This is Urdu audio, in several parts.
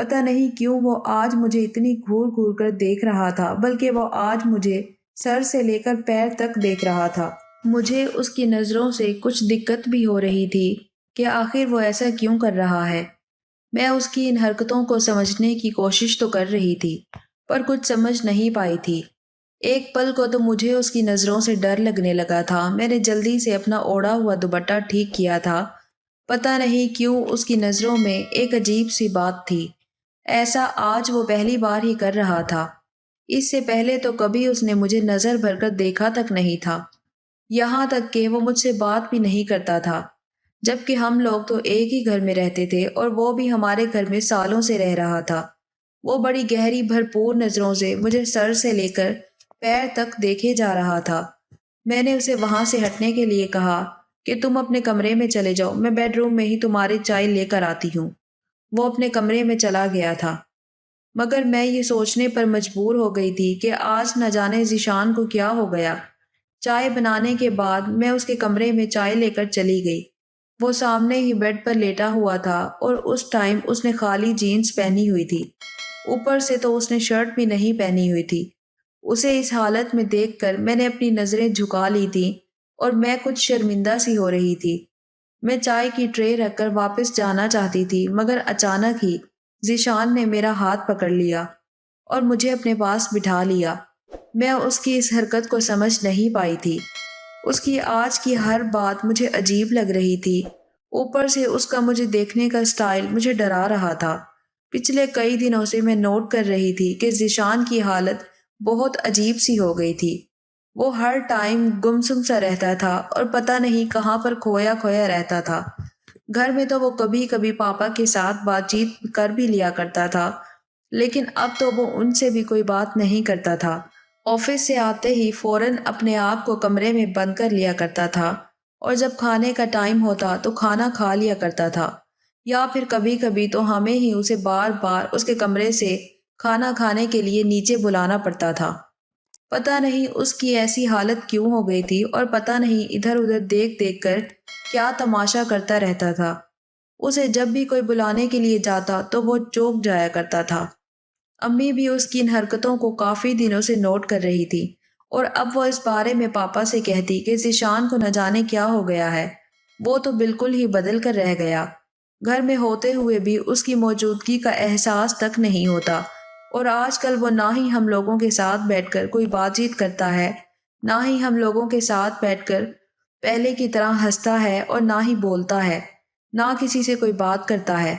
پتہ نہیں کیوں وہ آج مجھے اتنی گھور گھور کر دیکھ رہا تھا، بلکہ وہ آج مجھے سر سے لے کر پیر تک دیکھ رہا تھا۔ مجھے اس کی نظروں سے کچھ دقت بھی ہو رہی تھی کہ آخر وہ ایسا کیوں کر رہا ہے۔ میں اس کی ان حرکتوں کو سمجھنے کی کوشش تو کر رہی تھی، پر کچھ سمجھ نہیں پائی تھی۔ ایک پل کو تو مجھے اس کی نظروں سے ڈر لگنے لگا تھا۔ میں نے جلدی سے اپنا اوڑھا ہوا دوپٹہ ٹھیک کیا تھا۔ پتہ نہیں کیوں اس کی نظروں میں ایک عجیب سی بات تھی۔ ایسا آج وہ پہلی بار ہی کر رہا تھا۔ اس سے پہلے تو کبھی اس نے مجھے نظر بھر کر دیکھا تک نہیں تھا، یہاں تک کہ وہ مجھ سے بات بھی نہیں کرتا تھا، جبکہ ہم لوگ تو ایک ہی گھر میں رہتے تھے اور وہ بھی ہمارے گھر میں سالوں سے رہ رہا تھا۔ وہ بڑی گہری بھرپور نظروں سے مجھے سر سے لے کر پیر تک دیکھے جا رہا تھا۔ میں نے اسے وہاں سے ہٹنے کے لیے کہا کہ تم اپنے کمرے میں چلے جاؤ، میں بیڈ روم میں ہی تمہاری چائے لے کر آتی ہوں۔ وہ اپنے کمرے میں چلا گیا تھا، مگر میں یہ سوچنے پر مجبور ہو گئی تھی کہ آج نہ جانے ذیشان کو کیا ہو گیا۔ چائے بنانے کے بعد میں اس کے کمرے میں چائے لے کر چلی گئی۔ وہ سامنے ہی بیڈ پر لیٹا ہوا تھا اور اس ٹائم اس نے خالی جینز پہنی ہوئی تھی، اوپر سے تو اس نے شرٹ بھی نہیں پہنی ہوئی تھی۔ اسے اس حالت میں دیکھ کر میں نے اپنی نظریں جھکا لی تھیں اور میں کچھ شرمندہ سی ہو رہی تھی۔ میں چائے کی ٹرے رکھ کر واپس جانا چاہتی تھی، مگر اچانک ہی ذیشان نے میرا ہاتھ پکڑ لیا اور مجھے اپنے پاس بٹھا لیا۔ میں اس کی اس حرکت کو سمجھ نہیں پائی تھی۔ اس کی آج کی ہر بات مجھے عجیب لگ رہی تھی، اوپر سے اس کا مجھے دیکھنے کا سٹائل مجھے ڈرا رہا تھا۔ پچھلے کئی دنوں سے میں نوٹ کر رہی تھی کہ ذیشان کی حالت بہت عجیب سی ہو گئی تھی۔ وہ ہر ٹائم گمسم سا رہتا تھا اور پتہ نہیں کہاں پر کھویا کھویا رہتا تھا۔ گھر میں تو وہ کبھی کبھی پاپا کے ساتھ بات چیت کر بھی لیا کرتا تھا، لیکن اب تو وہ ان سے بھی کوئی بات نہیں کرتا تھا۔ آفس سے آتے ہی فوراً اپنے آپ کو کمرے میں بند کر لیا کرتا تھا، اور جب کھانے کا ٹائم ہوتا تو کھانا کھا لیا کرتا تھا، یا پھر کبھی کبھی تو ہمیں ہی اسے بار بار اس کے کمرے سے کھانا کھانے کے لیے نیچے بلانا پڑتا تھا۔ پتہ نہیں اس کی ایسی حالت کیوں ہو گئی تھی، اور پتہ نہیں ادھر ادھر دیکھ دیکھ کر کیا تماشا کرتا رہتا تھا۔ اسے جب بھی کوئی بلانے کے لیے جاتا تو وہ چوک جایا کرتا تھا۔ امی بھی اس کی ان حرکتوں کو کافی دنوں سے نوٹ کر رہی تھی، اور اب وہ اس بارے میں پاپا سے کہتی کہ ذیشان کو نہ جانے کیا ہو گیا ہے، وہ تو بالکل ہی بدل کر رہ گیا۔ گھر میں ہوتے ہوئے بھی اس کی موجودگی کا احساس تک نہیں ہوتا، اور آج کل وہ نہ ہی ہم لوگوں کے ساتھ بیٹھ کر کوئی بات چیت کرتا ہے، نہ ہی ہم لوگوں کے ساتھ بیٹھ کر پہلے کی طرح ہنستا ہے، اور نہ ہی بولتا ہے، نہ کسی سے کوئی بات کرتا ہے۔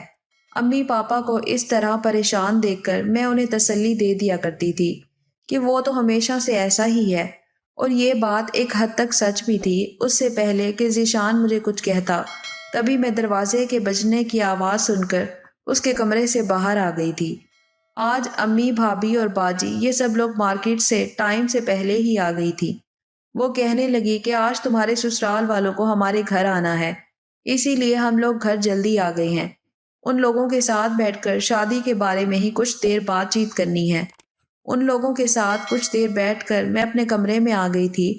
امی پاپا کو اس طرح پریشان دیکھ کر میں انہیں تسلی دے دیا کرتی تھی کہ وہ تو ہمیشہ سے ایسا ہی ہے، اور یہ بات ایک حد تک سچ بھی تھی۔ اس سے پہلے کہ ذیشان مجھے کچھ کہتا، تبھی میں دروازے کے بجنے کی آواز سن کر اس کے کمرے سے باہر آ گئی تھی۔ آج امی، بھابھی اور باجی یہ سب لوگ مارکیٹ سے ٹائم سے پہلے ہی آ گئی تھی۔ وہ کہنے لگی کہ آج تمہارے سسرال والوں کو ہمارے گھر آنا ہے، اسی لیے ہم لوگ گھر جلدی آ گئے ہیں۔ ان لوگوں کے ساتھ بیٹھ کر شادی کے بارے میں ہی کچھ دیر بات چیت کرنی ہے۔ ان لوگوں کے ساتھ کچھ دیر بیٹھ کر میں اپنے کمرے میں آ گئی تھی،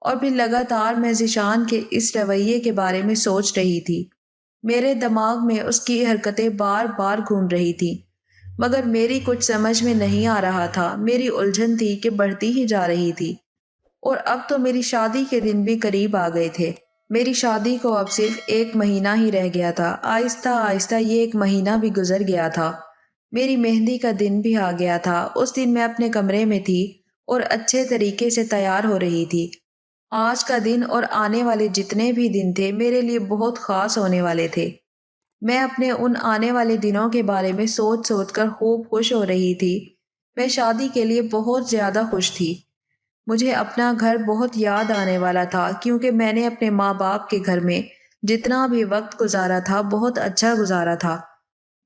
اور پھر لگاتار میں ذیشان کے اس رویے کے بارے میں سوچ رہی تھی۔ میرے دماغ میں اس کی حرکتیں بار بار گھوم رہی تھی، مگر میری کچھ سمجھ میں نہیں آ رہا تھا۔ میری الجھن تھی کہ بڑھتی ہی جا رہی تھی، اور اب تو میری شادی کے دن بھی قریب آ گئے تھے۔ میری شادی کو اب صرف 1 مہینہ ہی رہ گیا تھا۔ آہستہ آہستہ یہ 1 مہینہ بھی گزر گیا تھا۔ میری مہندی کا دن بھی آ گیا تھا۔ اس دن میں اپنے کمرے میں تھی اور اچھے طریقے سے تیار ہو رہی تھی۔ آج کا دن اور آنے والے جتنے بھی دن تھے میرے لیے بہت خاص ہونے والے تھے۔ میں اپنے ان آنے والے دنوں کے بارے میں سوچ سوچ کر خوب خوش ہو رہی تھی۔ میں شادی کے لیے بہت زیادہ خوش تھی۔ مجھے اپنا گھر بہت یاد آنے والا تھا، کیونکہ میں نے اپنے ماں باپ کے گھر میں جتنا بھی وقت گزارا تھا بہت اچھا گزارا تھا۔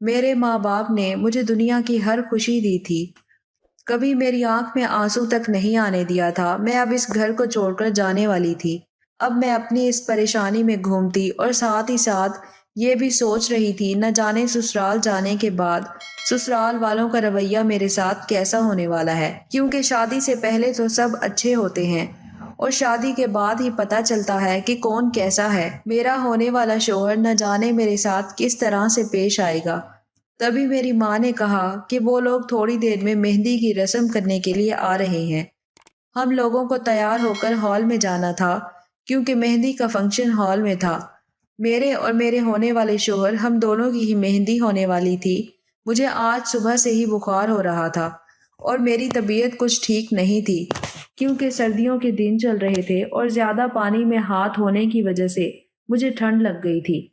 میرے ماں باپ نے مجھے دنیا کی ہر خوشی دی تھی، کبھی میری آنکھ میں آنسو تک نہیں آنے دیا تھا۔ میں اب اس گھر کو چھوڑ کر جانے والی تھی۔ اب میں اپنی اس پریشانی میں گھومتی، اور ساتھ ہی ساتھ یہ بھی سوچ رہی تھی نہ جانے سسرال جانے کے بعد سسرال والوں کا رویہ میرے ساتھ کیسا ہونے والا ہے، کیونکہ شادی سے پہلے تو سب اچھے ہوتے ہیں، اور شادی کے بعد ہی پتہ چلتا ہے کہ کون کیسا ہے۔ میرا ہونے والا شوہر نہ جانے میرے ساتھ کس طرح سے پیش آئے گا۔ تبھی میری ماں نے کہا کہ وہ لوگ تھوڑی دیر میں مہندی کی رسم کرنے کے لیے آ رہے ہیں۔ ہم لوگوں کو تیار ہو کر ہال میں جانا تھا کیونکہ مہندی کا فنکشن ہال میں تھا۔ میرے اور میرے ہونے والے شوہر ہم دونوں کی ہی مہندی ہونے والی تھی۔ مجھے آج صبح سے ہی بخار ہو رہا تھا اور میری طبیعت کچھ ٹھیک نہیں تھی کیونکہ سردیوں کے دن چل رہے تھے اور زیادہ پانی میں ہاتھ ہونے کی وجہ سے مجھے ٹھنڈ لگ گئی تھی،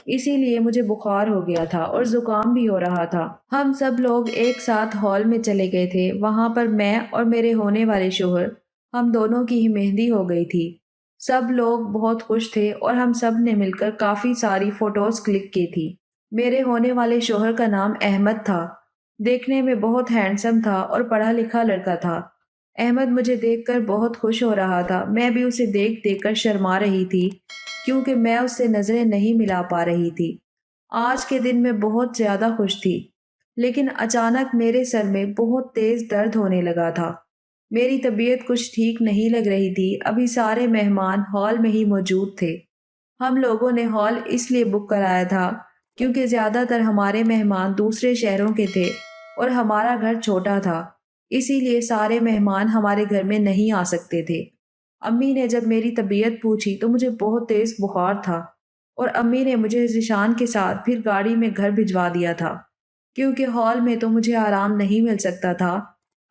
اسی لیے مجھے بخار ہو گیا تھا اور زکام بھی ہو رہا تھا۔ ہم سب لوگ ایک ساتھ ہال میں چلے گئے تھے۔ وہاں پر میں اور میرے ہونے والے شوہر ہم دونوں کی ہی مہندی ہو گئی تھی۔ سب لوگ بہت خوش تھے اور ہم سب نے مل کر کافی ساری فوٹوز کلک کی تھی۔ میرے ہونے والے شوہر کا نام احمد تھا۔ دیکھنے میں بہت ہینڈسم تھا اور پڑھا لکھا لڑکا تھا۔ احمد مجھے دیکھ کر بہت خوش ہو رہا تھا۔ میں بھی اسے دیکھ دیکھ کر شرما رہی تھی کیونکہ میں اس سے نظریں نہیں ملا پا رہی تھی۔ آج کے دن میں بہت زیادہ خوش تھی، لیکن اچانک میرے سر میں بہت تیز درد ہونے لگا تھا۔ میری طبیعت کچھ ٹھیک نہیں لگ رہی تھی۔ ابھی سارے مہمان ہال میں ہی موجود تھے۔ ہم لوگوں نے ہال اس لیے بک کرایا تھا کیونکہ زیادہ تر ہمارے مہمان دوسرے شہروں کے تھے اور ہمارا گھر چھوٹا تھا، اسی لیے سارے مہمان ہمارے گھر میں نہیں آ سکتے تھے۔ امی نے جب میری طبیعت پوچھی تو مجھے بہت تیز بخار تھا اور امی نے مجھے ذیشان کے ساتھ پھر گاڑی میں گھر بھجوا دیا تھا کیونکہ ہال میں تو مجھے آرام نہیں مل سکتا تھا۔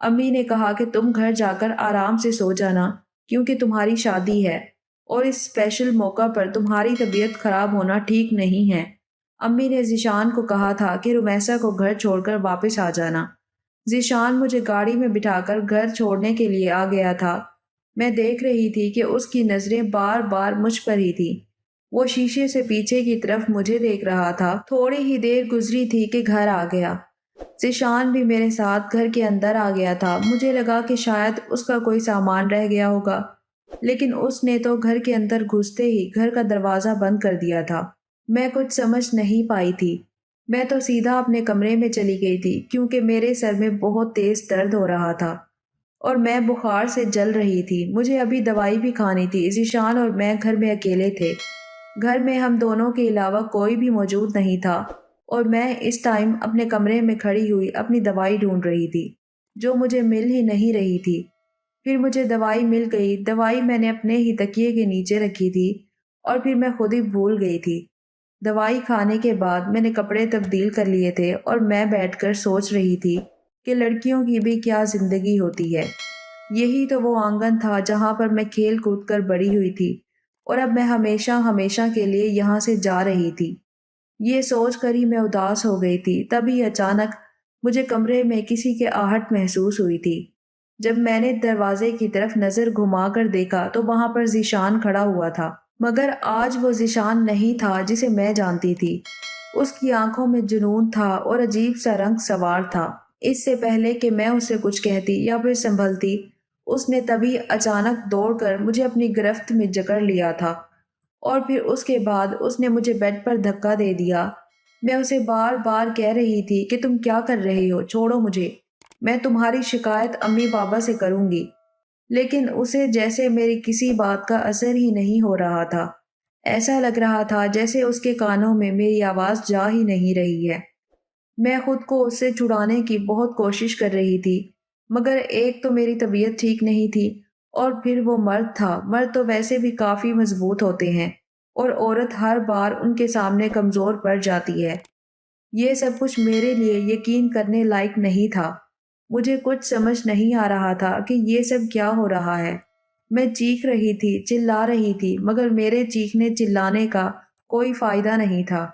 امی نے کہا کہ تم گھر جا کر آرام سے سو جانا کیونکہ تمہاری شادی ہے اور اس اسپیشل موقع پر تمہاری طبیعت خراب ہونا ٹھیک نہیں ہے۔ امی نے ذیشان کو کہا تھا کہ رمیسا کو گھر چھوڑ کر واپس آ جانا۔ ذیشان مجھے گاڑی میں بٹھا کر گھر چھوڑنے کے لیے آ گیا تھا۔ میں دیکھ رہی تھی کہ اس کی نظریں بار بار مجھ پر ہی تھی۔ وہ شیشے سے پیچھے کی طرف مجھے دیکھ رہا تھا۔ تھوڑی ہی دیر گزری تھی کہ گھر آ گیا۔ ذیشان بھی میرے ساتھ گھر کے اندر آ گیا تھا۔ مجھے لگا کہ شاید اس کا کوئی سامان رہ گیا ہوگا، لیکن اس نے تو گھر کے اندر گھستے ہی گھر کا دروازہ بند کر دیا تھا۔ میں کچھ سمجھ نہیں پائی تھی۔ میں تو سیدھا اپنے کمرے میں چلی گئی تھی کیونکہ میرے سر میں بہت تیز درد ہو رہا تھا اور میں بخار سے جل رہی تھی۔ مجھے ابھی دوائی بھی کھانی تھی۔ ذیشان اور میں گھر میں اکیلے تھے۔ گھر میں ہم دونوں کے علاوہ کوئی بھی موجود نہیں تھا اور میں اس ٹائم اپنے کمرے میں کھڑی ہوئی اپنی دوائی ڈھونڈ رہی تھی جو مجھے مل ہی نہیں رہی تھی۔ پھر مجھے دوائی مل گئی۔ دوائی میں نے اپنے ہی تکیے کے نیچے رکھی تھی اور پھر میں خود ہی بھول گئی تھی۔ دوائی کھانے کے بعد میں نے کپڑے تبدیل کر لیے تھے اور میں بیٹھ کر سوچ رہی تھی کہ لڑکیوں کی بھی کیا زندگی ہوتی ہے۔ یہی تو وہ آنگن تھا جہاں پر میں کھیل کود کر بڑی ہوئی تھی اور اب میں ہمیشہ ہمیشہ کے لیے یہاں سے جا رہی تھی۔ یہ سوچ کر ہی میں اداس ہو گئی تھی۔ تبھی اچانک مجھے کمرے میں کسی کے آہٹ محسوس ہوئی تھی۔ جب میں نے دروازے کی طرف نظر گھما کر دیکھا تو وہاں پر ذیشان کھڑا ہوا تھا، مگر آج وہ ذیشان نہیں تھا جسے میں جانتی تھی۔ اس کی آنکھوں میں جنون تھا اور عجیب سا رنگ سوار تھا۔ اس سے پہلے کہ میں اسے کچھ کہتی یا پھر سنبھلتی، اس نے تبھی اچانک دوڑ کر مجھے اپنی گرفت میں جکڑ لیا تھا اور پھر اس کے بعد اس نے مجھے بیڈ پر دھکا دے دیا۔ میں اسے بار بار کہہ رہی تھی کہ تم کیا کر رہے ہو، چھوڑو مجھے، میں تمہاری شکایت امی بابا سے کروں گی، لیکن اسے جیسے میری کسی بات کا اثر ہی نہیں ہو رہا تھا۔ ایسا لگ رہا تھا جیسے اس کے کانوں میں میری آواز جا ہی نہیں رہی ہے۔ میں خود کو اس سے چھڑانے کی بہت کوشش کر رہی تھی، مگر ایک تو میری طبیعت ٹھیک نہیں تھی اور پھر وہ مرد تھا۔ مرد تو ویسے بھی کافی مضبوط ہوتے ہیں اور عورت ہر بار ان کے سامنے کمزور پڑ جاتی ہے۔ یہ سب کچھ میرے لیے یقین کرنے لائق نہیں تھا۔ مجھے کچھ سمجھ نہیں آ رہا تھا کہ یہ سب کیا ہو رہا ہے۔ میں چیخ رہی تھی، چلا رہی تھی، مگر میرے چیخنے چلانے کا کوئی فائدہ نہیں تھا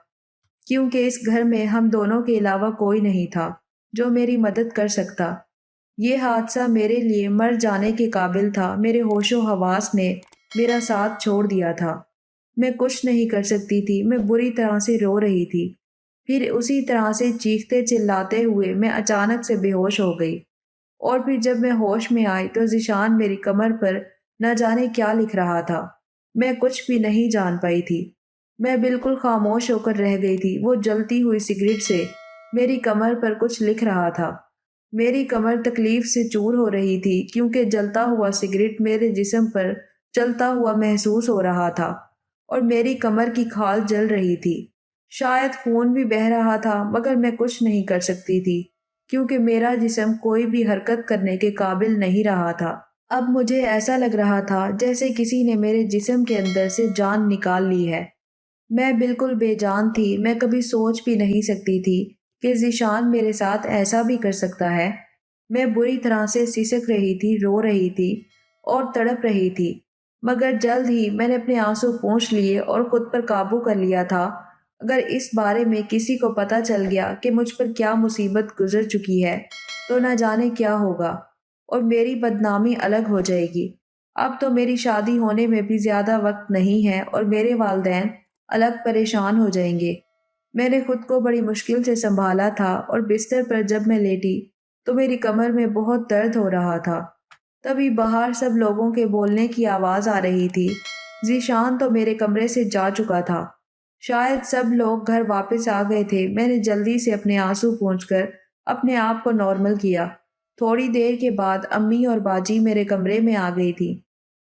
کیونکہ اس گھر میں ہم دونوں کے علاوہ کوئی نہیں تھا جو میری مدد کر سکتا۔ یہ حادثہ میرے لیے مر جانے کے قابل تھا۔ میرے ہوش و حواس نے میرا ساتھ چھوڑ دیا تھا۔ میں کچھ نہیں کر سکتی تھی۔ میں بری طرح سے رو رہی تھی۔ پھر اسی طرح سے چیختے چلاتے ہوئے میں اچانک سے بے ہوش ہو گئی اور پھر جب میں ہوش میں آئی تو ذیشان میری کمر پر نہ جانے کیا لکھ رہا تھا۔ میں کچھ بھی نہیں جان پائی تھی۔ میں بالکل خاموش ہو کر رہ گئی تھی۔ وہ جلتی ہوئی سگریٹ سے میری کمر پر کچھ لکھ رہا تھا۔ میری کمر تکلیف سے چور ہو رہی تھی کیونکہ جلتا ہوا سگریٹ میرے جسم پر چلتا ہوا محسوس ہو رہا تھا اور میری کمر کی کھال جل رہی تھی۔ شاید خون بھی بہہ رہا تھا مگر میں کچھ نہیں کر سکتی تھی کیونکہ میرا جسم کوئی بھی حرکت کرنے کے قابل نہیں رہا تھا۔ اب مجھے ایسا لگ رہا تھا جیسے کسی نے میرے جسم کے اندر سے جان نکال لی ہے۔ میں بالکل بے جان تھی، میں کبھی سوچ بھی نہیں سکتی تھی کہ ذیشان میرے ساتھ ایسا بھی کر سکتا ہے۔ میں بری طرح سے سسک رہی تھی، رو رہی تھی اور تڑپ رہی تھی، مگر جلد ہی میں نے اپنے آنسو پونچھ لیے اور خود پر قابو کر لیا تھا۔ اگر اس بارے میں کسی کو پتہ چل گیا کہ مجھ پر کیا مصیبت گزر چکی ہے تو نہ جانے کیا ہوگا اور میری بدنامی الگ ہو جائے گی۔ اب تو میری شادی ہونے میں بھی زیادہ وقت نہیں ہے اور میرے والدین الگ پریشان ہو جائیں گے۔ میں نے خود کو بڑی مشکل سے سنبھالا تھا اور بستر پر جب میں لیٹی تو میری کمر میں بہت درد ہو رہا تھا۔ تبھی باہر سب لوگوں کے بولنے کی آواز آ رہی تھی۔ ذیشان تو میرے کمرے سے جا چکا تھا۔ شاید سب لوگ گھر واپس آ گئے تھے۔ میں نے جلدی سے اپنے آنسو پونچھ کر اپنے آپ کو نارمل کیا۔ تھوڑی دیر کے بعد امی اور باجی میرے کمرے میں آ گئی تھی۔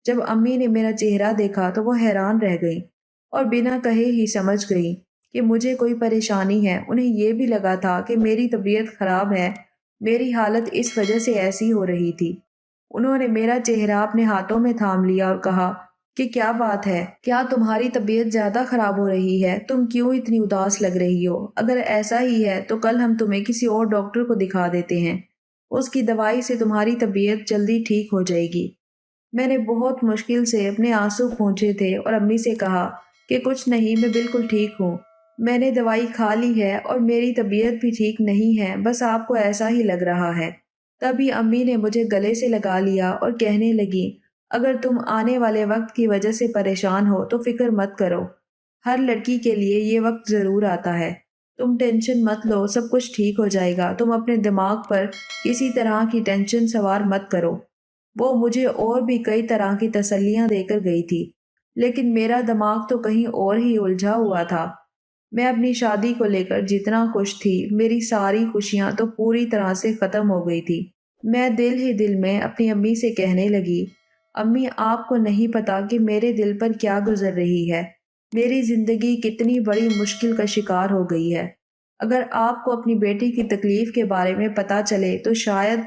جب امی نے میرا چہرہ دیکھا تو وہ حیران رہ گئیں اور بنا کہے ہی سمجھ گئیں کہ مجھے کوئی پریشانی ہے۔ انہیں یہ بھی لگا تھا کہ میری طبیعت خراب ہے، میری حالت اس وجہ سے ایسی ہو رہی تھی۔ انہوں نے میرا چہرہ اپنے ہاتھوں میں تھام لیا اور کہا کہ کیا بات ہے، کیا تمہاری طبیعت زیادہ خراب ہو رہی ہے؟ تم کیوں اتنی اداس لگ رہی ہو؟ اگر ایسا ہی ہے تو کل ہم تمہیں کسی اور ڈاکٹر کو دکھا دیتے ہیں، اس کی دوائی سے تمہاری طبیعت جلدی ٹھیک ہو جائے گی۔ میں نے بہت مشکل سے اپنے آنسو پونچھے تھے اور امی سے کہا کہ کچھ نہیں، میں بالکل ٹھیک ہوں، میں نے دوائی کھا لی ہے اور میری طبیعت بھی ٹھیک نہیں ہے، بس آپ کو ایسا ہی لگ رہا ہے۔ تبھی امی نے مجھے گلے سے لگا لیا اور کہنے لگی، اگر تم آنے والے وقت کی وجہ سے پریشان ہو تو فکر مت کرو، ہر لڑکی کے لیے یہ وقت ضرور آتا ہے، تم ٹینشن مت لو، سب کچھ ٹھیک ہو جائے گا، تم اپنے دماغ پر کسی طرح کی ٹینشن سوار مت کرو۔ وہ مجھے اور بھی کئی طرح کی تسلیاں دے کر گئی تھی، لیکن میرا دماغ تو کہیں اور ہی الجھا ہوا تھا۔ میں اپنی شادی کو لے کر جتنا خوش تھی، میری ساری خوشیاں تو پوری طرح سے ختم ہو گئی تھی۔ میں دل ہی دل میں اپنی امی سے کہنے لگی، امی آپ کو نہیں پتا کہ میرے دل پر کیا گزر رہی ہے، میری زندگی کتنی بڑی مشکل کا شکار ہو گئی ہے۔ اگر آپ کو اپنی بیٹی کی تکلیف کے بارے میں پتا چلے تو شاید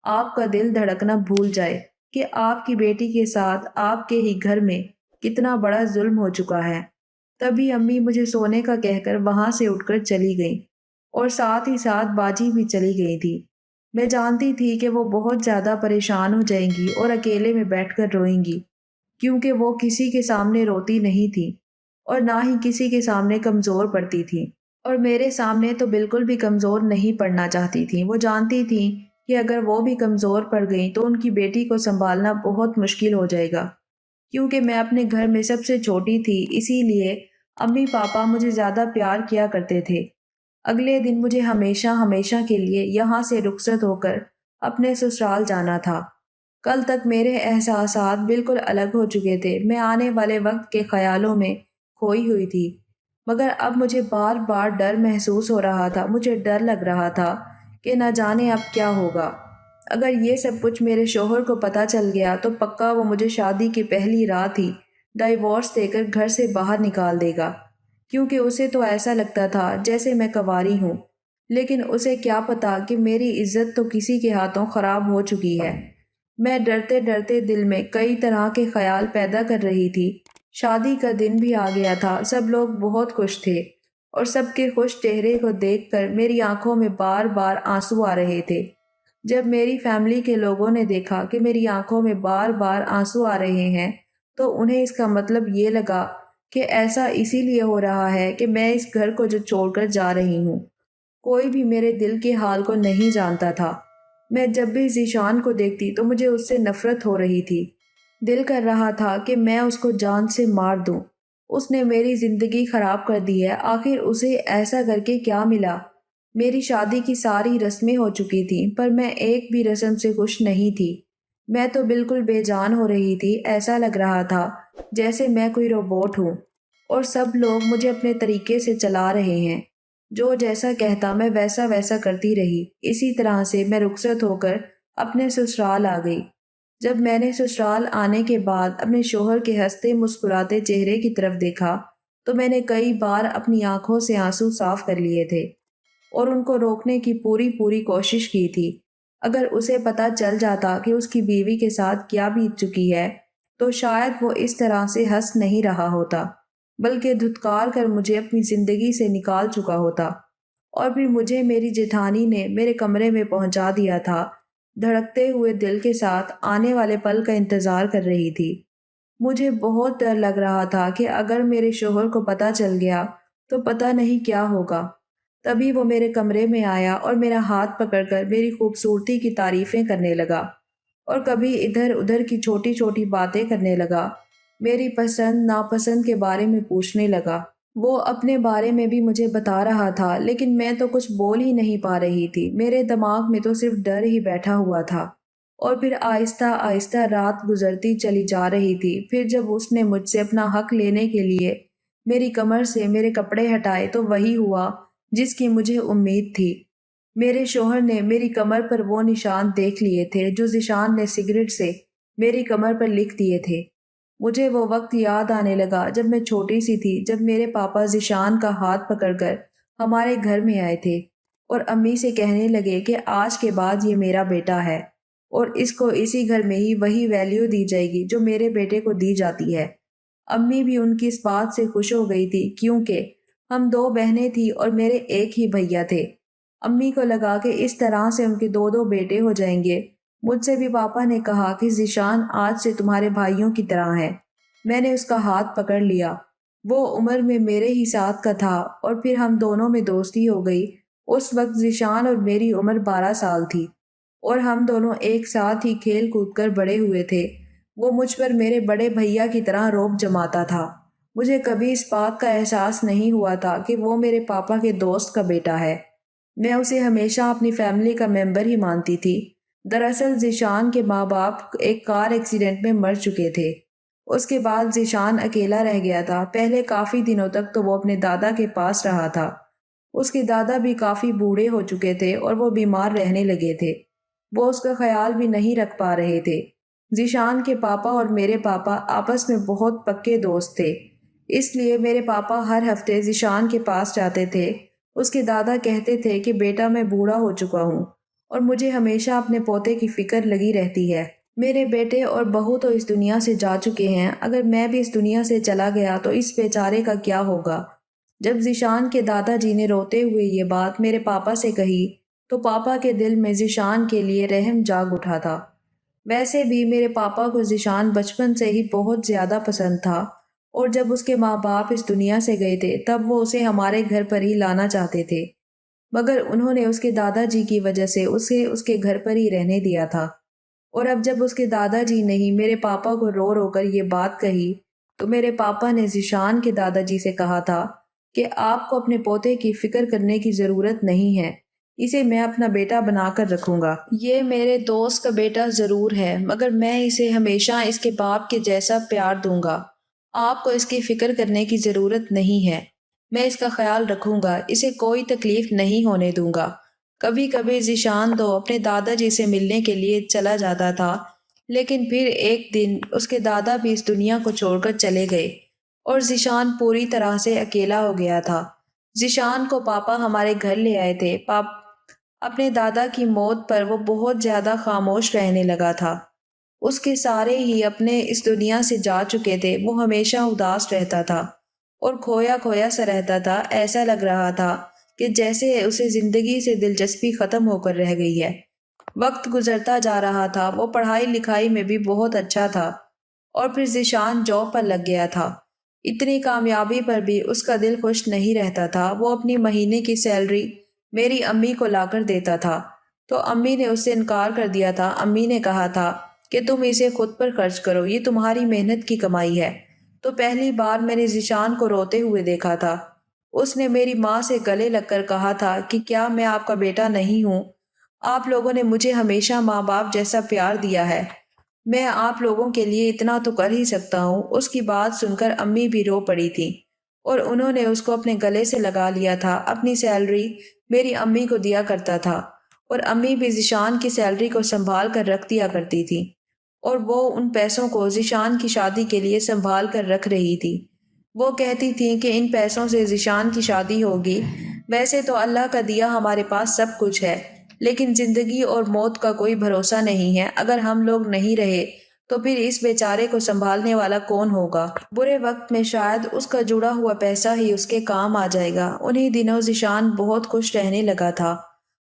آپ کا دل دھڑکنا بھول جائے کہ آپ کی بیٹی کے ساتھ آپ کے ہی گھر میں کتنا بڑا ظلم ہو چکا ہے۔ تبھی امی مجھے سونے کا کہہ کر وہاں سے اٹھ کر چلی گئیں اور ساتھ ہی ساتھ باجی بھی چلی گئی تھی۔ میں جانتی تھی کہ وہ بہت زیادہ پریشان ہو جائیں گی اور اکیلے میں بیٹھ کر روئیں گی، کیونکہ وہ کسی کے سامنے روتی نہیں تھی اور نہ ہی کسی کے سامنے کمزور پڑتی تھی، اور میرے سامنے تو بالکل بھی کمزور نہیں پڑنا چاہتی تھیں۔ وہ جانتی تھیں کہ اگر وہ بھی کمزور پڑ گئیں تو ان کی بیٹی کو سنبھالنا بہت مشکل ہو جائے گا۔ کیونکہ میں اپنے گھر میں سب سے چھوٹی تھی، اسی لیے امی پاپا مجھے زیادہ پیار کیا کرتے تھے۔ اگلے دن مجھے ہمیشہ ہمیشہ کے لیے یہاں سے رخصت ہو کر اپنے سسرال جانا تھا۔ کل تک میرے احساسات بالکل الگ ہو چکے تھے، میں آنے والے وقت کے خیالوں میں کھوئی ہوئی تھی، مگر اب مجھے بار بار ڈر محسوس ہو رہا تھا۔ مجھے ڈر لگ رہا تھا کہ نہ جانے اب کیا ہوگا۔ اگر یہ سب کچھ میرے شوہر کو پتہ چل گیا تو پکا وہ مجھے شادی کی پہلی رات ہی ڈائیورس دے کر گھر سے باہر نکال دے گا، کیونکہ اسے تو ایسا لگتا تھا جیسے میں کنواری ہوں، لیکن اسے کیا پتا کہ میری عزت تو کسی کے ہاتھوں خراب ہو چکی ہے۔ میں ڈرتے ڈرتے دل میں کئی طرح کے خیال پیدا کر رہی تھی۔ شادی کا دن بھی آ گیا تھا، سب لوگ بہت خوش تھے اور سب کے خوش چہرے کو دیکھ کر میری آنکھوں میں بار بار آنسو آ رہے تھے۔ جب میری فیملی کے لوگوں نے دیکھا کہ میری آنکھوں میں بار بار آنسو آ رہے ہیں تو انہیں اس کا مطلب یہ لگا کہ ایسا اسی لیے ہو رہا ہے کہ میں اس گھر کو جو چھوڑ کر جا رہی ہوں۔ کوئی بھی میرے دل کے حال کو نہیں جانتا تھا۔ میں جب بھی ذیشان کو دیکھتی تو مجھے اس سے نفرت ہو رہی تھی۔ دل کر رہا تھا کہ میں اس کو جان سے مار دوں۔ اس نے میری زندگی خراب کر دی ہے، آخر اسے ایسا کر کے کیا ملا؟ میری شادی کی ساری رسمیں ہو چکی تھیں پر میں ایک بھی رسم سے خوش نہیں تھی۔ میں تو بالکل بے جان ہو رہی تھی، ایسا لگ رہا تھا جیسے میں کوئی روبوٹ ہوں اور سب لوگ مجھے اپنے طریقے سے چلا رہے ہیں۔ جو جیسا کہتا میں ویسا ویسا کرتی رہی۔ اسی طرح سے میں رخصت ہو کر اپنے سسرال آ گئی۔ جب میں نے سسرال آنے کے بعد اپنے شوہر کے ہنستے مسکراتے چہرے کی طرف دیکھا تو میں نے کئی بار اپنی آنکھوں سے آنسو صاف کر لیے تھے اور ان کو روکنے کی پوری کوشش کی تھی۔ اگر اسے پتہ چل جاتا کہ اس کی بیوی کے ساتھ کیا بیت چکی ہے تو شاید وہ اس طرح سے ہنس نہیں رہا ہوتا، بلکہ دھتکار کر مجھے اپنی زندگی سے نکال چکا ہوتا۔ اور پھر مجھے میری جیٹھانی نے میرے کمرے میں پہنچا دیا تھا، دھڑکتے ہوئے دل کے ساتھ آنے والے پل کا انتظار کر رہی تھی۔ مجھے بہت ڈر لگ رہا تھا کہ اگر میرے شوہر کو پتہ چل گیا تو پتہ نہیں کیا ہوگا۔ تبھی وہ میرے کمرے میں آیا اور میرا ہاتھ پکڑ کر میری خوبصورتی کی تعریفیں کرنے لگا اور کبھی ادھر ادھر کی چھوٹی چھوٹی باتیں کرنے لگا، میری پسند ناپسند کے بارے میں پوچھنے لگا۔ وہ اپنے بارے میں بھی مجھے بتا رہا تھا، لیکن میں تو کچھ بول ہی نہیں پا رہی تھی، میرے دماغ میں تو صرف ڈر ہی بیٹھا ہوا تھا۔ اور پھر آہستہ آہستہ رات گزرتی چلی جا رہی تھی۔ پھر جب اس نے مجھ سے اپنا حق لینے کے لیے میری کمر سے میرے کپڑے ہٹائے تو وہی ہوا جس کی مجھے امید تھی۔ میرے شوہر نے میری کمر پر وہ نشان دیکھ لیے تھے جو ذیشان نے سگریٹ سے میری کمر پر لکھ دیے تھے۔ مجھے وہ وقت یاد آنے لگا جب میں چھوٹی سی تھی، جب میرے پاپا ذیشان کا ہاتھ پکڑ کر ہمارے گھر میں آئے تھے اور امی سے کہنے لگے کہ آج کے بعد یہ میرا بیٹا ہے اور اس کو اسی گھر میں ہی وہی ویلیو دی جائے گی جو میرے بیٹے کو دی جاتی ہے۔ امی بھی ان کی اس بات سے خوش ہو گئی تھی کیونکہ ہم دو بہنیں تھیں اور میرے ایک ہی بھیا تھے۔ امی کو لگا کہ اس طرح سے ان کے دو دو بیٹے ہو جائیں گے۔ مجھ سے بھی پاپا نے کہا کہ ذیشان آج سے تمہارے بھائیوں کی طرح ہے۔ میں نے اس کا ہاتھ پکڑ لیا، وہ عمر میں میرے ہی ساتھ کا تھا اور پھر ہم دونوں میں دوستی ہو گئی۔ اس وقت ذیشان اور میری عمر 12 سال تھی اور ہم دونوں ایک ساتھ ہی کھیل کود کر بڑے ہوئے تھے۔ وہ مجھ پر میرے بڑے بھیا کی طرح رعب جماتا تھا۔ مجھے کبھی اس بات کا احساس نہیں ہوا تھا کہ وہ میرے پاپا کے دوست کا بیٹا ہے۔ میں اسے ہمیشہ اپنی فیملی کا ممبر ہی مانتی تھی۔ دراصل ذیشان کے ماں باپ ایک کار ایکسیڈنٹ میں مر چکے تھے۔ اس کے بعد ذیشان اکیلا رہ گیا تھا۔ پہلے کافی دنوں تک تو وہ اپنے دادا کے پاس رہا تھا۔ اس کے دادا بھی کافی بوڑھے ہو چکے تھے اور وہ بیمار رہنے لگے تھے۔ وہ اس کا خیال بھی نہیں رکھ پا رہے تھے۔ ذیشان کے پاپا اور میرے پاپا آپس میں بہت پکے دوست تھے، اس لیے میرے پاپا ہر ہفتے ذیشان کے پاس جاتے تھے۔ اس کے دادا کہتے تھے کہ بیٹا میں بوڑھا ہو چکا ہوں اور مجھے ہمیشہ اپنے پوتے کی فکر لگی رہتی ہے۔ میرے بیٹے اور بہو تو اس دنیا سے جا چکے ہیں، اگر میں بھی اس دنیا سے چلا گیا تو اس بیچارے کا کیا ہوگا۔ جب ذیشان کے دادا جی نے روتے ہوئے یہ بات میرے پاپا سے کہی تو پاپا کے دل میں ذیشان کے لیے رحم جاگ اٹھا تھا۔ ویسے بھی میرے پاپا کو ذیشان بچپن سے ہی بہت زیادہ پسند تھا اور جب اس کے ماں باپ اس دنیا سے گئے تھے تب وہ اسے ہمارے گھر پر ہی لانا چاہتے تھے، مگر انہوں نے اس کے دادا جی کی وجہ سے اسے اس کے گھر پر ہی رہنے دیا تھا۔ اور اب جب اس کے دادا جی نے ہی میرے پاپا کو رو رو کر یہ بات کہی تو میرے پاپا نے ذیشان کے دادا جی سے کہا تھا کہ آپ کو اپنے پوتے کی فکر کرنے کی ضرورت نہیں ہے، اسے میں اپنا بیٹا بنا کر رکھوں گا۔ یہ میرے دوست کا بیٹا ضرور ہے مگر میں اسے ہمیشہ اس کے باپ کے جیسا پیار دوں گا۔ آپ کو اس کی فکر کرنے کی ضرورت نہیں ہے، میں اس کا خیال رکھوں گا، اسے کوئی تکلیف نہیں ہونے دوں گا۔ کبھی کبھی ذیشان تو اپنے دادا جی سے ملنے کے لیے چلا جاتا تھا، لیکن پھر ایک دن اس کے دادا بھی اس دنیا کو چھوڑ کر چلے گئے اور ذیشان پوری طرح سے اکیلا ہو گیا تھا۔ ذیشان کو پاپا ہمارے گھر لے آئے تھے۔ اپنے دادا کی موت پر وہ بہت زیادہ خاموش رہنے لگا تھا۔ اس کے سارے ہی اپنے اس دنیا سے جا چکے تھے۔ وہ ہمیشہ اداس رہتا تھا اور کھویا کھویا سا رہتا تھا۔ ایسا لگ رہا تھا کہ جیسے اسے زندگی سے دلچسپی ختم ہو کر رہ گئی ہے۔ وقت گزرتا جا رہا تھا، وہ پڑھائی لکھائی میں بھی بہت اچھا تھا اور پھر ذیشان جاب پر لگ گیا تھا۔ اتنی کامیابی پر بھی اس کا دل خوش نہیں رہتا تھا۔ وہ اپنی مہینے کی سیلری میری امی کو لا کر دیتا تھا تو امی نے اس سے انکار کر دیا تھا۔ امی نے کہا تھا کہ تم اسے خود پر خرچ کرو، یہ تمہاری محنت کی کمائی ہے۔ تو پہلی بار میں نے ذیشان کو روتے ہوئے دیکھا تھا۔ اس نے میری ماں سے گلے لگ کر کہا تھا کہ کیا میں آپ کا بیٹا نہیں ہوں؟ آپ لوگوں نے مجھے ہمیشہ ماں باپ جیسا پیار دیا ہے، میں آپ لوگوں کے لیے اتنا تو کر ہی سکتا ہوں۔ اس کی بات سن کر امی بھی رو پڑی تھی اور انہوں نے اس کو اپنے گلے سے لگا لیا تھا۔ اپنی سیلری میری امی کو دیا کرتا تھا اور امی بھی ذیشان کی سیلری کو سنبھال کر رکھ دیا کرتی تھی اور وہ ان پیسوں کو ذیشان کی شادی کے لیے سنبھال کر رکھ رہی تھی۔ وہ کہتی تھیں کہ ان پیسوں سے ذیشان کی شادی ہوگی۔ ویسے تو اللہ کا دیا ہمارے پاس سب کچھ ہے، لیکن زندگی اور موت کا کوئی بھروسہ نہیں ہے۔ اگر ہم لوگ نہیں رہے تو پھر اس بیچارے کو سنبھالنے والا کون ہوگا؟ برے وقت میں شاید اس کا جڑا ہوا پیسہ ہی اس کے کام آ جائے گا۔ انہی دنوں ذیشان بہت خوش رہنے لگا تھا۔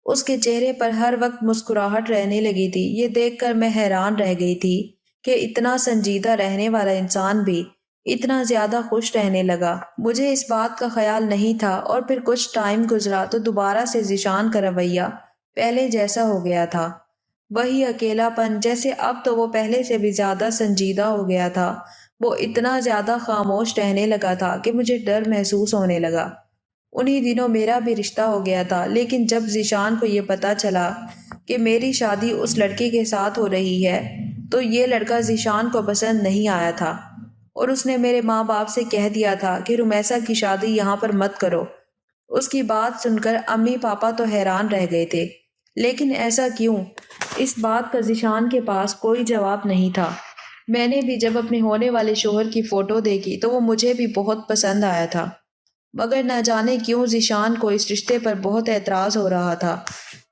اس کے چہرے پر ہر وقت مسکراہٹ رہنے لگی تھی۔ یہ دیکھ کر میں حیران رہ گئی تھی کہ اتنا سنجیدہ رہنے والا انسان بھی اتنا زیادہ خوش رہنے لگا۔ مجھے اس بات کا خیال نہیں تھا، اور پھر کچھ ٹائم گزرا تو دوبارہ سے ذیشان کا رویہ پہلے جیسا ہو گیا تھا۔ وہی اکیلا پن، جیسے اب تو وہ پہلے سے بھی زیادہ سنجیدہ ہو گیا تھا۔ وہ اتنا زیادہ خاموش رہنے لگا تھا کہ مجھے ڈر محسوس ہونے لگا۔ انہی دنوں میرا بھی رشتہ ہو گیا تھا، لیکن جب ذیشان کو یہ پتا چلا کہ میری شادی اس لڑکے کے ساتھ ہو رہی ہے تو یہ لڑکا ذیشان کو پسند نہیں آیا تھا، اور اس نے میرے ماں باپ سے کہہ دیا تھا کہ رمیسا کی شادی یہاں پر مت کرو۔ اس کی بات سن کر امی پاپا تو حیران رہ گئے تھے، لیکن ایسا کیوں؟ اس بات کا ذیشان کے پاس کوئی جواب نہیں تھا۔ میں نے بھی جب اپنے ہونے والے شوہر کی فوٹو دیکھی تو وہ مجھے بھی بہت پسند آیا تھا، مگر نہ جانے کیوں ذیشان کو اس رشتے پر بہت اعتراض ہو رہا تھا۔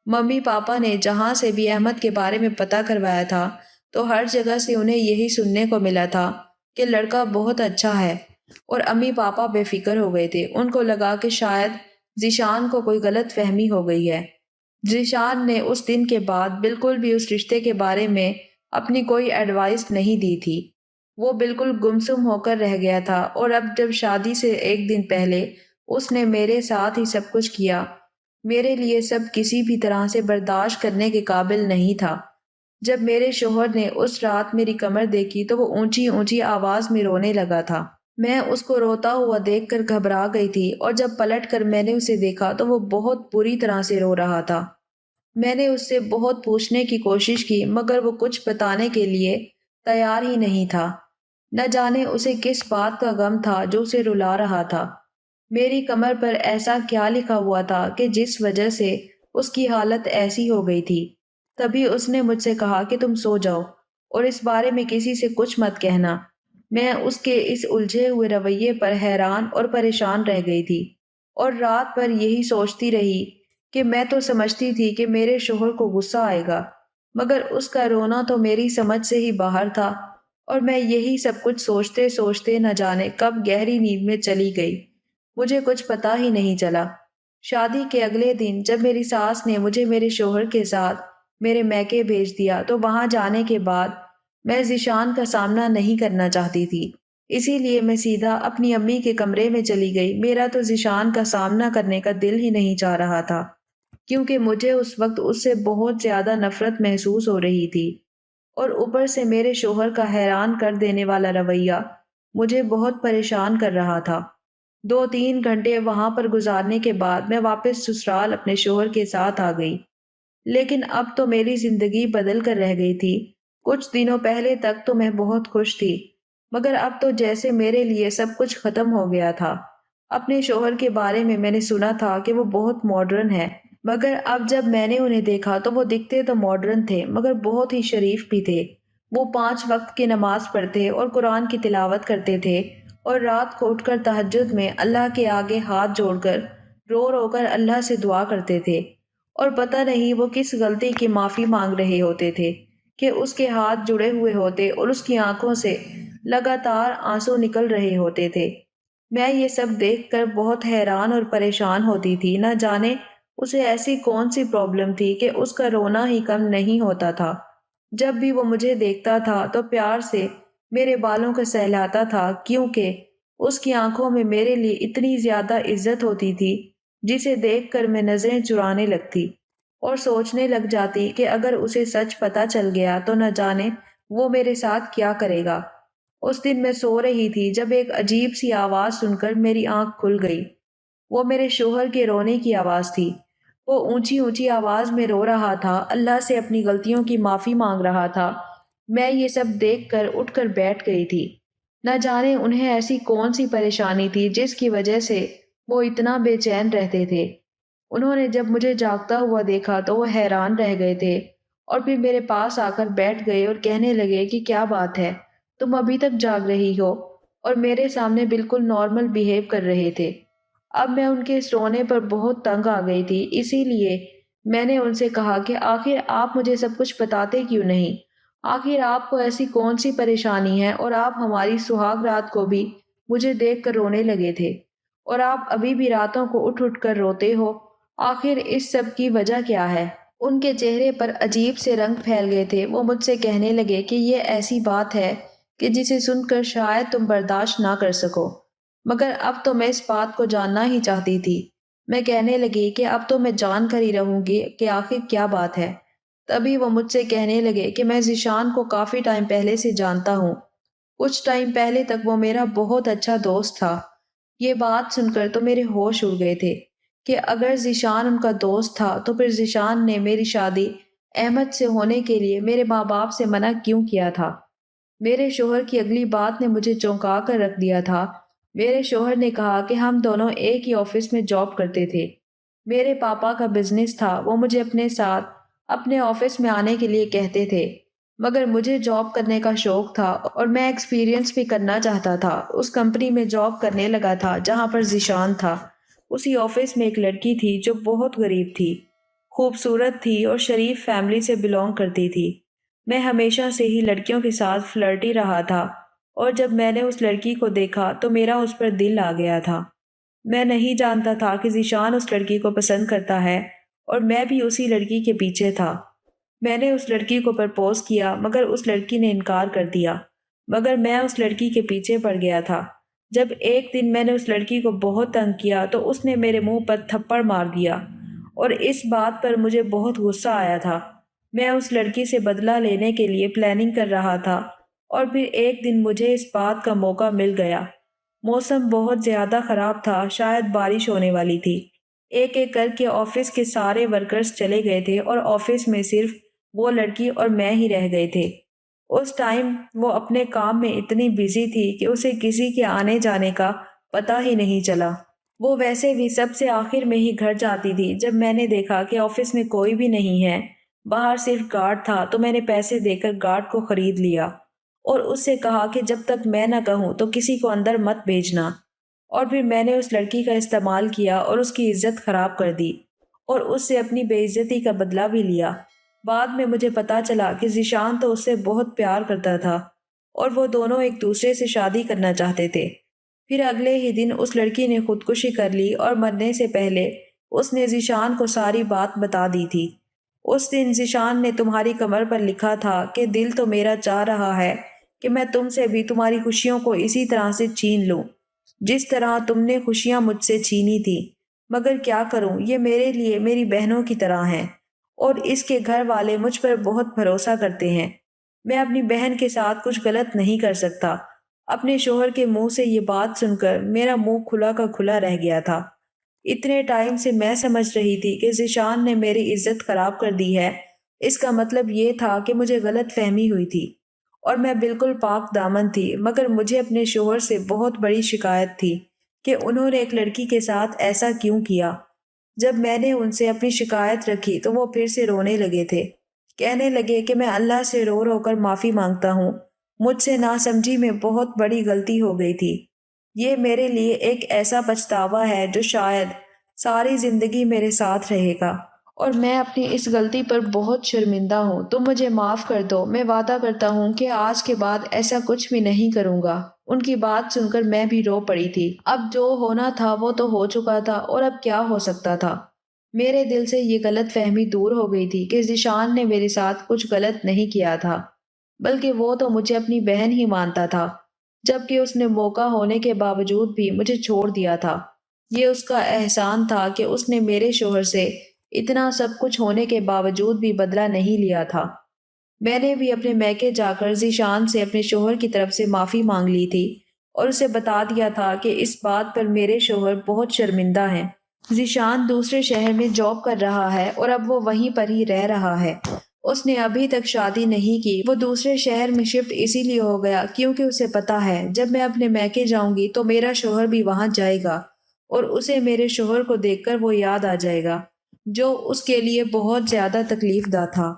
ممی پاپا نے جہاں سے بھی احمد کے بارے میں پتہ کروایا تھا تو ہر جگہ سے انہیں یہی سننے کو ملا تھا کہ لڑکا بہت اچھا ہے، اور امی پاپا بے فکر ہو گئے تھے۔ ان کو لگا کہ شاید ذیشان کو کوئی غلط فہمی ہو گئی ہے۔ ذیشان نے اس دن کے بعد بالکل بھی اس رشتے کے بارے میں اپنی کوئی ایڈوائس نہیں دی تھی۔ وہ بالکل گمسم ہو کر رہ گیا تھا، اور اب جب شادی سے ایک دن پہلے اس نے میرے ساتھ ہی سب کچھ کیا، میرے لیے سب کسی بھی طرح سے برداشت کرنے کے قابل نہیں تھا۔ جب میرے شوہر نے اس رات میری کمر دیکھی تو وہ اونچی اونچی آواز میں رونے لگا تھا۔ میں اس کو روتا ہوا دیکھ کر گھبرا گئی تھی، اور جب پلٹ کر میں نے اسے دیکھا تو وہ بہت بری طرح سے رو رہا تھا۔ میں نے اس سے بہت پوچھنے کی کوشش کی، مگر وہ کچھ بتانے کے لیے تیار ہی نہیں تھا۔ نہ جانے اسے کس بات کا غم تھا جو اسے رلا رہا تھا۔ میری کمر پر ایسا کیا لکھا ہوا تھا کہ جس وجہ سے اس کی حالت ایسی ہو گئی تھی؟ تبھی اس نے مجھ سے کہا کہ تم سو جاؤ اور اس بارے میں کسی سے کچھ مت کہنا۔ میں اس کے اس الجھے ہوئے رویے پر حیران اور پریشان رہ گئی تھی، اور رات بھر یہی سوچتی رہی کہ میں تو سمجھتی تھی کہ میرے شوہر کو غصہ آئے گا، مگر اس کا رونا تو میری سمجھ سے ہی باہر تھا، اور میں یہی سب کچھ سوچتے سوچتے نہ جانے کب گہری نیند میں چلی گئی۔ مجھے کچھ پتا ہی نہیں چلا۔ شادی کے اگلے دن جب میری ساس نے مجھے میرے شوہر کے ساتھ میرے میکے بھیج دیا تو وہاں جانے کے بعد میں ذیشان کا سامنا نہیں کرنا چاہتی تھی، اسی لیے میں سیدھا اپنی امی کے کمرے میں چلی گئی۔ میرا تو ذیشان کا سامنا کرنے کا دل ہی نہیں چاہ رہا تھا، کیونکہ مجھے اس وقت اس سے بہت زیادہ نفرت محسوس ہو رہی تھی، اور اوپر سے میرے شوہر کا حیران کر دینے والا رویہ مجھے بہت پریشان کر رہا تھا۔ 2-3 گھنٹے وہاں پر گزارنے کے بعد میں واپس سسرال اپنے شوہر کے ساتھ آ گئی، لیکن اب تو میری زندگی بدل کر رہ گئی تھی۔ کچھ دنوں پہلے تک تو میں بہت خوش تھی، مگر اب تو جیسے میرے لیے سب کچھ ختم ہو گیا تھا۔ اپنے شوہر کے بارے میں نے سنا تھا کہ وہ بہت ماڈرن ہے، مگر اب جب میں نے انہیں دیکھا تو وہ دکھتے تو ماڈرن تھے مگر بہت ہی شریف بھی تھے۔ وہ 5 وقت کی نماز پڑھتے اور قرآن کی تلاوت کرتے تھے، اور رات کو اٹھ کر تہجد میں اللہ کے آگے ہاتھ جوڑ کر رو رو کر اللہ سے دعا کرتے تھے، اور پتہ نہیں وہ کس غلطی کی معافی مانگ رہے ہوتے تھے کہ اس کے ہاتھ جڑے ہوئے ہوتے اور اس کی آنکھوں سے لگاتار آنسو نکل رہے ہوتے تھے۔ میں یہ سب دیکھ کر بہت حیران اور پریشان ہوتی تھی۔ نہ جانے اسے ایسی کون سی پرابلم تھی کہ اس کا رونا ہی کم نہیں ہوتا تھا۔ جب بھی وہ مجھے دیکھتا تھا تو پیار سے میرے بالوں کو سہلاتا تھا، کیونکہ اس کی آنکھوں میں میرے لیے اتنی زیادہ عزت ہوتی تھی، جسے دیکھ کر میں نظریں چرانے لگتی اور سوچنے لگ جاتی کہ اگر اسے سچ پتا چل گیا تو نہ جانے وہ میرے ساتھ کیا کرے گا۔ اس دن میں سو رہی تھی جب ایک عجیب سی آواز سن کر میری آنکھ کھل گئی۔ وہ میرے شوہر کے رونے کی آواز تھی۔ وہ اونچی اونچی آواز میں رو رہا تھا، اللہ سے اپنی غلطیوں کی معافی مانگ رہا تھا۔ میں یہ سب دیکھ کر اٹھ کر بیٹھ گئی تھی۔ نہ جانے انہیں ایسی کون سی پریشانی تھی جس کی وجہ سے وہ اتنا بے چین رہتے تھے۔ انہوں نے جب مجھے جاگتا ہوا دیکھا تو وہ حیران رہ گئے تھے، اور پھر میرے پاس آ کر بیٹھ گئے اور کہنے لگے کہ کیا بات ہے، تم ابھی تک جاگ رہی ہو؟ اور میرے سامنے بالکل نارمل بیہیو کر رہے تھے۔ اب میں ان کے اس رونے پر بہت تنگ آ گئی تھی، اسی لیے میں نے ان سے کہا کہ آخر آپ مجھے سب کچھ بتاتے کیوں نہیں؟ آخر آپ کو ایسی کون سی پریشانی ہے اور آپ ہماری سہاگ رات کو بھی مجھے دیکھ کر رونے لگے تھے اور آپ ابھی بھی راتوں کو اٹھ اٹھ کر روتے ہو؟ آخر اس سب کی وجہ کیا ہے؟ ان کے چہرے پر عجیب سے رنگ پھیل گئے تھے۔ وہ مجھ سے کہنے لگے کہ یہ ایسی بات ہے کہ جسے سن کر شاید تم برداشت نہ کر سکو، مگر اب تو میں اس بات کو جاننا ہی چاہتی تھی۔ میں کہنے لگی کہ اب تو میں جان کر ہی رہوں گی کہ آخر کیا بات ہے۔ تبھی وہ مجھ سے کہنے لگے کہ میں ذیشان کو کافی ٹائم پہلے سے جانتا ہوں۔ کچھ ٹائم پہلے تک وہ میرا بہت اچھا دوست تھا۔ یہ بات سن کر تو میرے ہوش اڑ گئے تھے کہ اگر ذیشان ان کا دوست تھا تو پھر ذیشان نے میری شادی احمد سے ہونے کے لیے میرے ماں باپ سے منع کیوں کیا تھا؟ میرے شوہر کی اگلی بات نے مجھے چونکا کر رکھ دیا تھا۔ میرے شوہر نے کہا کہ ہم دونوں ایک ہی آفس میں جاب کرتے تھے۔ میرے پاپا کا بزنس تھا، وہ مجھے اپنے ساتھ اپنے آفس میں آنے کے لیے کہتے تھے، مگر مجھے جاب کرنے کا شوق تھا اور میں ایکسپیرینس بھی کرنا چاہتا تھا۔ اس کمپنی میں جاب کرنے لگا تھا جہاں پر ذیشان تھا۔ اسی آفس میں ایک لڑکی تھی جو بہت غریب تھی، خوبصورت تھی اور شریف فیملی سے بلونگ کرتی تھی۔ میں ہمیشہ سے ہی لڑکیوں کے ساتھ فلرٹی رہا تھا اور جب میں نے اس لڑکی کو دیکھا تو میرا اس پر دل آ گیا تھا۔ میں نہیں جانتا تھا کہ ذیشان اس لڑکی کو پسند کرتا ہے اور میں بھی اسی لڑکی کے پیچھے تھا۔ میں نے اس لڑکی کو پرپوز کیا مگر اس لڑکی نے انکار کر دیا، مگر میں اس لڑکی کے پیچھے پڑ گیا تھا۔ جب ایک دن میں نے اس لڑکی کو بہت تنگ کیا تو اس نے میرے منہ پر تھپڑ مار دیا اور اس بات پر مجھے بہت غصہ آیا تھا۔ میں اس لڑکی سے بدلہ لینے کے لیے پلاننگ کر رہا تھا اور پھر ایک دن مجھے اس بات کا موقع مل گیا۔ موسم بہت زیادہ خراب تھا، شاید بارش ہونے والی تھی۔ ایک ایک کر کے آفس کے سارے ورکرز چلے گئے تھے اور آفس میں صرف وہ لڑکی اور میں ہی رہ گئے تھے۔ اس ٹائم وہ اپنے کام میں اتنی بیزی تھی کہ اسے کسی کے آنے جانے کا پتہ ہی نہیں چلا۔ وہ ویسے بھی سب سے آخر میں ہی گھر جاتی تھی۔ جب میں نے دیکھا کہ آفس میں کوئی بھی نہیں ہے، باہر صرف گارڈ تھا، تو میں نے پیسے دے کر گارڈ کو خرید لیا اور اس سے کہا کہ جب تک میں نہ کہوں تو کسی کو اندر مت بھیجنا۔ اور پھر میں نے اس لڑکی کا استعمال کیا اور اس کی عزت خراب کر دی اور اس سے اپنی بے عزتی کا بدلہ بھی لیا۔ بعد میں مجھے پتا چلا کہ ذیشان تو اس سے بہت پیار کرتا تھا اور وہ دونوں ایک دوسرے سے شادی کرنا چاہتے تھے۔ پھر اگلے ہی دن اس لڑکی نے خودکشی کر لی اور مرنے سے پہلے اس نے ذیشان کو ساری بات بتا دی تھی۔ اس دن ذیشان نے تمہاری کمر پر لکھا تھا کہ دل تو میرا چاہ رہا ہے کہ میں تم سے بھی تمہاری خوشیوں کو اسی طرح سے چھین لوں جس طرح تم نے خوشیاں مجھ سے چھینی تھی، مگر کیا کروں، یہ میرے لیے میری بہنوں کی طرح ہیں اور اس کے گھر والے مجھ پر بہت بھروسہ کرتے ہیں۔ میں اپنی بہن کے ساتھ کچھ غلط نہیں کر سکتا۔ اپنے شوہر کے منہ سے یہ بات سن کر میرا منہ کھلا کا کھلا رہ گیا تھا۔ اتنے ٹائم سے میں سمجھ رہی تھی کہ ذیشان نے میری عزت خراب کر دی ہے۔ اس کا مطلب یہ تھا کہ مجھے غلط فہمی ہوئی تھی اور میں بالکل پاک دامن تھی، مگر مجھے اپنے شوہر سے بہت بڑی شکایت تھی کہ انہوں نے ایک لڑکی کے ساتھ ایسا کیوں کیا۔ جب میں نے ان سے اپنی شکایت رکھی تو وہ پھر سے رونے لگے تھے، کہنے لگے کہ میں اللہ سے رو رو کر معافی مانگتا ہوں، مجھ سے ناسمجھی میں بہت بڑی غلطی ہو گئی تھی۔ یہ میرے لیے ایک ایسا پچھتاوا ہے جو شاید ساری زندگی میرے ساتھ رہے گا اور میں اپنی اس غلطی پر بہت شرمندہ ہوں۔ تم مجھے معاف کر دو، میں وعدہ کرتا ہوں کہ آج کے بعد ایسا کچھ بھی نہیں کروں گا۔ ان کی بات سن کر میں بھی رو پڑی تھی۔ اب جو ہونا تھا وہ تو ہو چکا تھا اور اب کیا ہو سکتا تھا۔ میرے دل سے یہ غلط فہمی دور ہو گئی تھی کہ ذیشان نے میرے ساتھ کچھ غلط نہیں کیا تھا، بلکہ وہ تو مجھے اپنی بہن ہی مانتا تھا، جبکہ اس نے موقع ہونے کے باوجود بھی مجھے چھوڑ دیا تھا۔ یہ اس کا احسان تھا کہ اس نے میرے شوہر سے اتنا سب کچھ ہونے کے باوجود بھی بدلہ نہیں لیا تھا۔ میں نے بھی اپنے میکے جا کر ذیشان سے اپنے شوہر کی طرف سے معافی مانگ لی تھی اور اسے بتا دیا تھا کہ اس بات پر میرے شوہر بہت شرمندہ ہیں۔ ذیشان دوسرے شہر میں جاب کر رہا ہے اور اب وہ وہیں پر ہی رہ رہا ہے۔ اس نے ابھی تک شادی نہیں کی۔ وہ دوسرے شہر میں شفٹ اسی لیے ہو گیا کیونکہ اسے پتا ہے جب میں اپنے میکے جاؤں گی تو میرا شوہر بھی وہاں جائے گا اور اسے میرے شوہر کو دیکھ کر وہ یاد آ جائے گا جو اس کے لیے بہت زیادہ تکلیف دہ تھا۔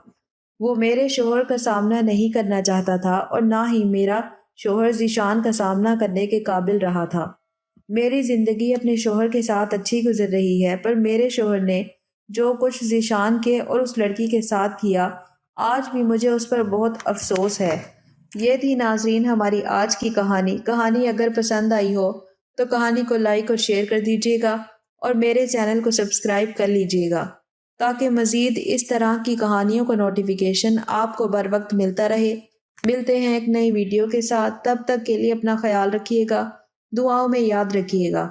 وہ میرے شوہر کا سامنا نہیں کرنا چاہتا تھا اور نہ ہی میرا شوہر ذیشان کا سامنا کرنے کے قابل رہا تھا۔ میری زندگی اپنے شوہر کے ساتھ اچھی گزر رہی ہے، پر میرے شوہر نے جو کچھ ذیشان کے اور اس لڑکی کے ساتھ کیا، آج بھی مجھے اس پر بہت افسوس ہے۔ یہ تھی ناظرین ہماری آج کی کہانی۔ کہانی اگر پسند آئی ہو تو کہانی کو لائک اور شیئر کر دیجیے گا، اور میرے چینل کو سبسکرائب کر لیجیے گا تاکہ مزید اس طرح کی کہانیوں کا نوٹیفیکیشن آپ کو بر وقت ملتا رہے۔ ملتے ہیں ایک نئی ویڈیو کے ساتھ، تب تک کے لیے اپنا خیال رکھیے گا، دعاؤں میں یاد رکھیے گا۔